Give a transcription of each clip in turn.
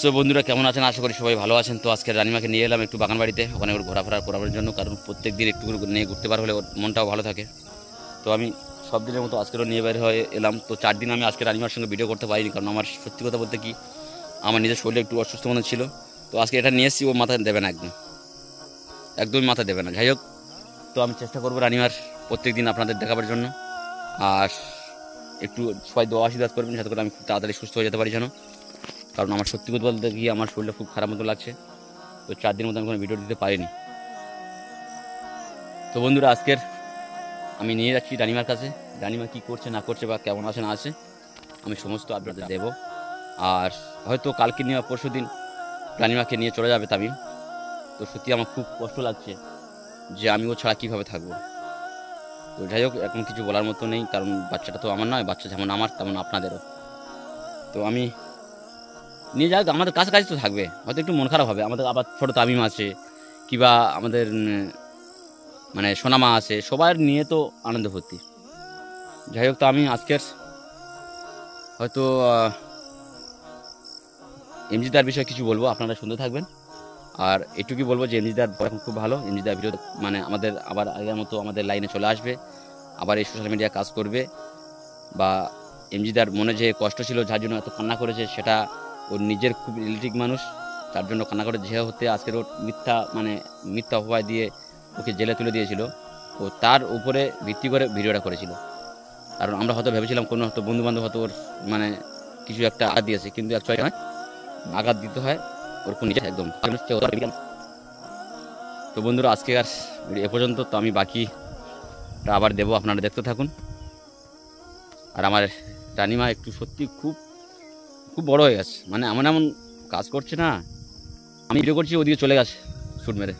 So বন্ধুরা কেমন আছেন? আশা করি সবাই ভালো আছেন। তো আজকে রানিমাকে নিয়ে এলাম একটু বাগান বাড়িতে, ওখানে ওর ঘোরাফেরা করার জন্য, কারণ প্রত্যেক দিন একটু নিয়ে ঘুরতে পার হলে ওর মনটাও ভালো থাকে। তো আমি সব দিনের মতো আজকেরও নিয়ে বের হয়ে এলাম। তো 4 দিন আমি আজকে রানিমার সঙ্গে ভিডিও করতে পারিনি, কারণ আমার সত্যি কথা বলতে কি আমার নিজের শরীরে একটু অসুস্থ মনে ছিল। তো আজকে এটা নিয়ে এসেছি, ও মাথা দেবে না, একদমই মাথা দেবে না। যাই হোক, তো আমি চেষ্টা করবো রানিমার প্রত্যেক দিন আপনাদের দেখাবার জন্য। আর একটু সবাই দোয়া আশীর্বাদ করবেন যাতে করে আমি খুব তাড়াতাড়ি সুস্থ হয়ে যেতে পারি যেন, কারণ আমার সত্যি কথা বলতে গিয়ে আমার শরীরটা খুব খারাপ মতো লাগছে। তো 4 দিনের মতো আমি কোনো ভিডিও দিতে পারিনি। তো বন্ধুরা আজকের আমি নিয়ে যাচ্ছি রানিমার কাছে। রানিমা কী করছে না করছে বা কেমন আছে না আছে আমি সমস্ত আপনাদের দেবো। আর হয়তো কালকে নিয়ে পরশু দিন রানিমাকে নিয়ে চলে যাবে তামিম। তো সত্যি আমার খুব কষ্ট লাগছে যে আমি ও ছাড়া কীভাবে থাকবো। তো যাই হোক, এখন কিছু বলার মতো নেই, কারণ বাচ্চাটা তো আমার নয়, বাচ্চা যেমন আমার তেমন আপনাদেরও। তো আমি নিয়ে যাক, আমাদের কাছাকাছি তো থাকবে, হয়তো একটু মন খারাপ হবে। আমাদের আবার ছোটো তামিম আছে, কিংবা আমাদের মানে সোনামা আছে, সবার নিয়ে তো আনন্দ ভর্তি। যাই হোক, তো আমি আজকের হয়তো এমজিদার বিষয়ে কিছু বলবো, আপনারা শুনতে থাকবেন। আর এটুকুই বলবো যে এমজিদার এখন খুব ভালো। এমজিদার ভিডিও মানে আমাদের আবার আগের মতো আমাদের লাইনে চলে আসবে, আবার এই সোশ্যাল মিডিয়া কাজ করবে। বা এমজিদার মনে যে কষ্ট ছিল, যার জন্য এত কান্না করেছে, সেটা ওর নিজের খুব রিলেটিভ মানুষ, তার জন্য কান্না করে যে হতে আজকের ওর মিথ্যা অপবাদ দিয়ে ওকে জেলে তুলে দিয়েছিল। ও তার উপরে ভিত্তি করে ভিডিওটা করেছিল। কারণ আমরা হয়তো ভেবেছিলাম কোনো হয়তো বন্ধুবান্ধব হয়তো ওর কিছু একটা আঘাত দিয়েছে, কিন্তু অ্যাকচুয়ালি নয়, আঘাত দিতে হয় ওর খুব নিজে একদম। তো বন্ধুরা আজকে আর এ পর্যন্ত। তো আমি বাকিটা আবার দেবো, আপনারা দেখতে থাকুন। আর আমার রানিমা একটু সত্যি খুব খুব বড় হয়ে গেছে, মানে এমন এমন কাজ করছে না, আমি ভিডিও করছি ওদিকে চলে গেছে শুট মেরে।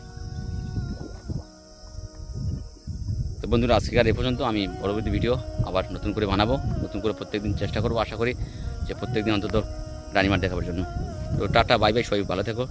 তো বন্ধুরা আজকে আর এ পর্যন্ত। আমি পরবর্তী ভিডিও আবার নতুন করে বানাবো, নতুন করে প্রত্যেকদিন চেষ্টা করবো, আশা করি যে প্রত্যেকদিন অন্তত রানিমার দেখাবার জন্য। তো টাটা, বাই বাই, সবাই ভালো থেকো।